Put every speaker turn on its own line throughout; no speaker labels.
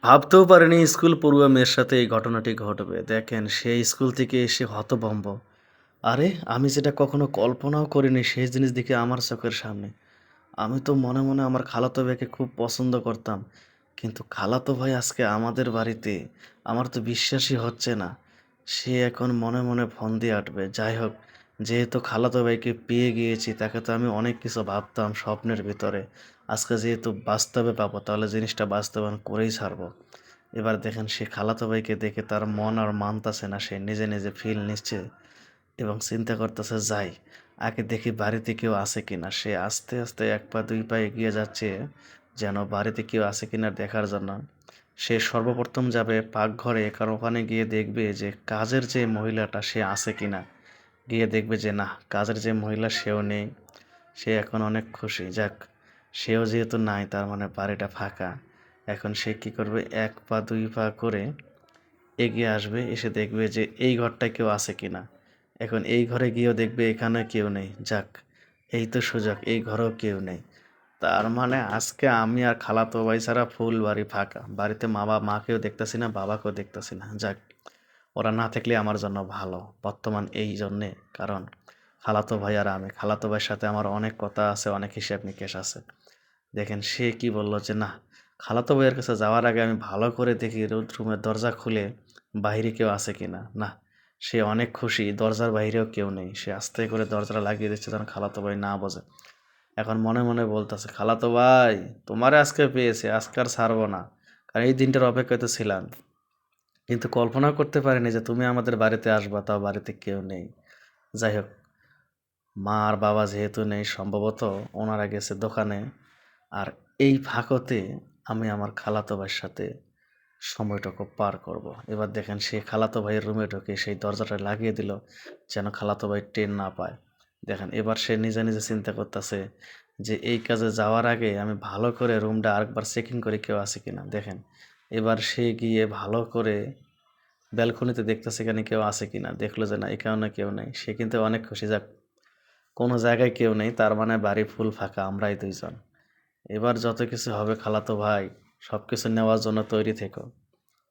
ভাবতেও পারিনি স্কুল পড়ুয়া মেয়ের সাথে এই ঘটনাটি ঘটবে। দেখেন সে স্কুল থেকে এসে হতভম্ব। আরে! আমি যেটা কখনো কল্পনাও করিনি সেই জিনিস দেখি আমার চোখের সামনে। আমি তো মনে, মনে আমার খালাতো ভাইকে খুব পছন্দ করতাম। কিন্তু খালাতো ভাই আজকে আমাদের বাড়িতে। আমার তো বিশ্বাসই হচ্ছে না। সে এখন মনে, মনে ফোন দিয়ে আঁটবে। যাই হোক, যেহেতু খালাতো ভাইকে পেয়ে গিয়েছি তাকে তো আমি অনেক কিছু ভাবতাম স্বপ্নের ভিতরে। আজকে যেহেতু বাস্তবে পাবো তাহলে জিনিসটা বাস্তবায়ন করেই ছাড়বো। এবার দেখেন সে খালাতো ভাইকে দেখে তার মন আর মানতাছে না। সে নিজে, নিজে ফিল নিচ্ছে এবং চিন্তা করতেছে যাই, আগে দেখি বাড়িতে কেউ আছে কিনা। সে আস্তে, আস্তে ১ পা ২ পা এগিয়ে যাচ্ছে যেন বাড়িতে কেউ আছে কিনা দেখার জন্য। সে সর্বপ্রথম যাবে পাকঘরে, কারণ ওখানে গিয়ে দেখবে যে কাজের যে মহিলাটা সে আছে কিনা। গিয়ে দেখবে যে না, কাজের যে মহিলা সেও নেই। সে এখন অনেক খুশি। যাক, সেও যেহেতু নাই তার মানে বাড়িটা ফাঁকা। এখন সে কী করবে ১ পা ২ পা করে এগিয়ে আসবে, এসে দেখবে যে এই ঘরটায় কেউ আছে কিনা। এখন এই ঘরে গিয়েও দেখবে এখানে কেউ নেই। যাক, এই তো সুযোগ, এই ঘরেও কেউ নেই। তার মানে আজকে আমি আর খালাতো ভাই ছাড়া ফুল বাড়ি ফাঁকা। বাড়িতে মাকেও দেখতেছি না, বাবাকেও দেখতেছি না। যাক, ওরা না থাকলে আমার জন্য ভালো। বর্তমান এই জন্যে, কারণ খালাতো ভাই আর আমি। খালাতো ভাইয়ের সাথে আমার অনেক কথা আছে, অনেক হিসাব নিকেশ আছে। দেখেন সে কি বলল যে না, খালাতো ভাইয়ের কাছে যাওয়ার আগে আমি ভালো করে দেখি রুমের দরজা খুলে বাহিরে কেউ আছে কিনা। না, সে অনেক খুশি, দরজার বাইরেও কেউ নেই। সে আস্তে করে দরজাটা লাগিয়ে দিচ্ছে যেন খালাতো ভাই না বোঝে। এখন মনে, মনে বলতেছে, খালাতো ভাই তোমারে আজকে পেয়েছি, আজকে আর ছাড়বো না। কারণ এই দিনটার অপেক্ষায় তো ছিলাম। কিন্তু কল্পনাও করতে পারিনি যে তুমি আমাদের বাড়িতে আসবা, তাও বাড়িতে কেউ নেই। যাই হোক, মা আর বাবা যেহেতু নেই সম্ভবত ওনারা গেছে দোকানে। আর এই ফাঁকতে আমি আমার খালাতো ভাইয়ের সাথে সময়টুকু পার করব। এবার দেখেন সে খালাতো ভাইয়ের রুমে ঢুকে সেই দরজাটা লাগিয়ে দিল যেন খালাতো ভাই টের না পায়। দেখেন এবার সে নিজে, নিজে চিন্তা করতেছে যে এই কাজে যাওয়ার আগে আমি ভালো করে রুমটা আরেকবার চেকিং করি কেউ আছে কিনা। দেখেন এবার সে গিয়ে ভালো করে ব্যালকনিতে দেখতেছে এখানে কেউ আছে কিনা। দেখলো যে না, এখানে কেউ নেই। সে কিন্তু অনেক খুশি, যাক কোনো জায়গায় কেউ নেই, তার মানে বাড়ি ফুল ফাঁকা, আমরাই ২ জন। এবার যত কিছু হবে খালাতো ভাই, সব কিছু নেওয়ার জন্য তৈরি থেকো।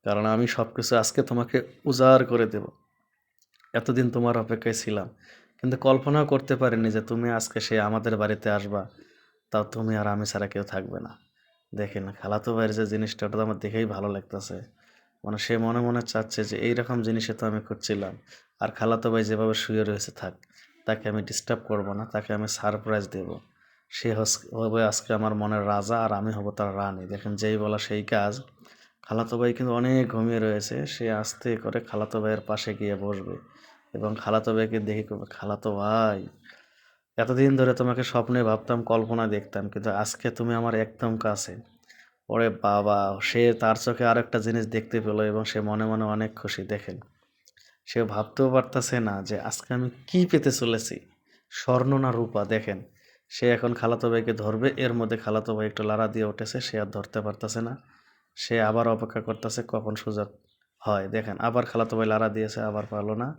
কারণ আমি সব কিছু আজকে তোমাকে উজাড় করে দেব। এতদিন তোমার অপেক্ষায় ছিলাম। কিন্তু কল্পনাও করতে পারিনি যে তুমি আজকে আমাদের বাড়িতে আসবা। তাও তুমি আর আমি ছাড়া কেউ থাকবে না। দেখেন খালাতো ভাইয়ের যে জিনিসটা ওটা তো আমার দেখেই ভালো লাগতেছে। মানে সে মনে, মনে চাচ্ছে যে এইরকম জিনিসই তো আমি খুঁজছিলাম। আর খালাতো ভাই যেভাবে শুয়ে রয়েছে থাক। তাকে আমি ডিস্টার্ব করব না। তাকে আমি সারপ্রাইজ দেব। সে হবে আজকে আমার মনের রাজা আর আমি হব তার রানী। দেখেন যেই বলা সেই কাজ। খালাতো ভাই কিন্তু অনেক ঘুমিয়ে রয়েছে। সে আস্তে করে খালাতো ভাইয়ের পাশে গিয়ে বসবে এবং খালাতো ভাইকে দেখে বলবে, খালাতো ভাই এতদিন ধরে তোমাকে স্বপ্নে ভাবতাম, কল্পনায় দেখতাম, কিন্তু আজকে তুমি আমার একদম কাছে। ওরে বাবা! সে তার চোখে আরেকটা জিনিস দেখতে পেল এবং সে মনে, মনে অনেক খুশি। দেখেন সে ভাবতেও পারতেছে না যে আজকে আমি কি পেতে চলেছি, স্বর্ণ না রূপা। দেখেন সে এখন খালাতো ভাইকে ধরবে, এর মধ্যে খালাতো ভাই একটু লাড়া দিয়ে উঠেছে, সে আর ধরতে পারতেছে না। সে আবার অপেক্ষা করতেছে কখন সুযোগ হয়। দেখেন আবার খালাতো ভাই লাড়া দিয়েছে, আবার পারলো না।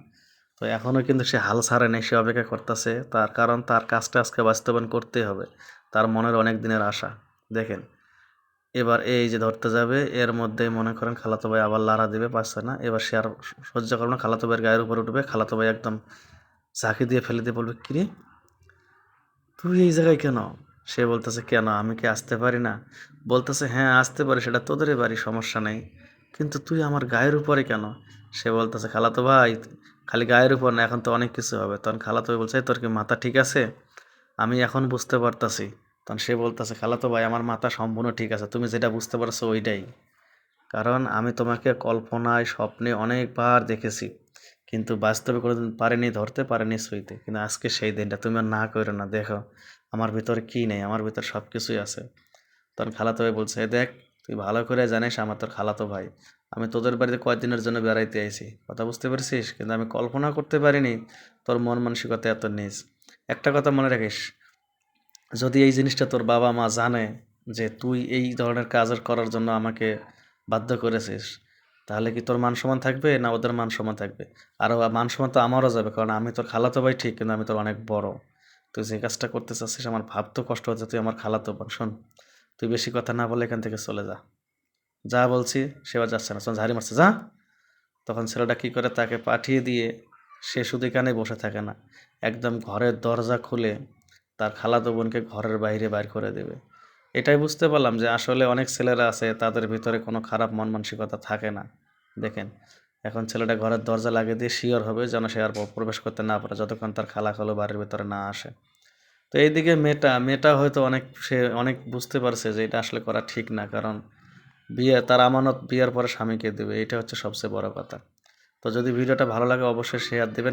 তো এখনও কিন্তু সে হাল ছাড়ে নাই, সে অপেক্ষা করতেছে, তার কারণ তার কাজটা আজকে বাস্তবায়ন করতেই হবে। তার মনের অনেক দিনের আশা। দেখেন এবার এই যে ধরতে যাবে, এর মধ্যেই মনে করেন খালাতো ভাই আবার লাড়া দিবে, পারছে না। এবার সে আর সহ্য করবে না, খালাতো ভাইয়ের গায়ের উপর উঠবে। খালাতো ভাই একদম ঝাঁকি দিয়ে ফেলে দিয়ে বলবে, কিরে তুই এই জায়গায় কেন? সে বলতেছে, কেন আমি কি আসতে পারি না? বলতেছে, হ্যাঁ আসতে পারি, সেটা তোদেরই বাড়ি, সমস্যা নেই। কিন্তু তুই আমার গায়ের উপরে কেন? সে বলতেছে, খালাতো ভাই খালি গায়ের উপর না, এখন তো অনেক কিছু হবে। তখন খালাতো ভাই বলছে, "এই তোর কি মাথা ঠিক আছে? আমি এখন বুঝতে পারতাছি।" তখন সে বলতেছে, খালাতো ভাই আমার মাথা সম্পূর্ণ ঠিক আছে, তুমি যেটা বুঝতে পারছো ওইটাই। কারণ আমি তোমাকে কল্পনায় স্বপ্নে অনেকবার দেখেছি, কিন্তু বাস্তবে কোনোদিন পারিনি ধরতে, পারিনি ছুঁইতে। কিন্তু আজকে সেই দিনটা, তুমি আর না কইরো না, দেখো আমার ভিতরে কি নেই, আমার ভিতরে সব কিছুই আছে। তখন খালাতো ভাই বলছে, "এ দেখ, তুই ভালো করে জানিস আমার তোর খালাতো ভাই। আমি তোদের বাড়িতে কয়েকদিনের জন্য বেড়াইতে আইছি, কথা বুঝতে পারছিস? কিন্তু আমি কল্পনা করতে পারিনি তোর মন মানসিকতা এত নিচ। একটা কথা মনে রাখিস, যদি এই জিনিসটা তোর বাবা মা জানে যে তুই এই ধরনের কাজ করার জন্য আমাকে বাধ্য করেছিস, তাহলে কি তোর মান সম্মান থাকবে না ওদের মান সম্মান থাকবে? আর মান সম্মান তো আমারও যাবে, কারণ আমি তোর খালাতো ভাই ঠিক, কিন্তু আমি তোর অনেক বড়। তুই যে কাজটা করতে চাচ্ছিস আমার ভাবতেও কষ্ট হচ্ছে, তুই আমার খালাতো বোন। শোন, তুই বেশি কথা না বলে এখান থেকে চলে যা। যা বলছি সে আর যাচ্ছে না, তখন ঝাড়ি মারছে, যা। তখন ছেলেটা কী করে, তাকে পাঠিয়ে দিয়ে সে শুধু এখানেই বসে থাকে না, একদম ঘরের দরজা খুলে তার খালাতো বোনকে ঘরের বাইরে বাইর করে দেবে। এটাই বুঝতে পারলাম যে আসলে অনেক ছেলেরা আছে তাদের ভিতরে কোনো খারাপ মন মানসিকতা থাকে না। দেখেন, এখন ছেলেটা ঘরের দরজা লাগিয়ে দিয়ে শিওর হবে যেন সে আর প্রবেশ করতে না পারে যতক্ষণ তার খালা খালু বাড়ির ভিতরে না আসে। তো এইদিকে মেয়েটা হয়তো সে অনেক বুঝতে পারছে যে এটা আসলে করা ঠিক না, কারণ তার আমানত বিয়ের পরে স্বামীকে দেবে, এটা হচ্ছে সবচেয়ে বড় কথা। তো যদি ভিডিওটা ভালো লাগে অবশ্যই শেয়ার দেবেন।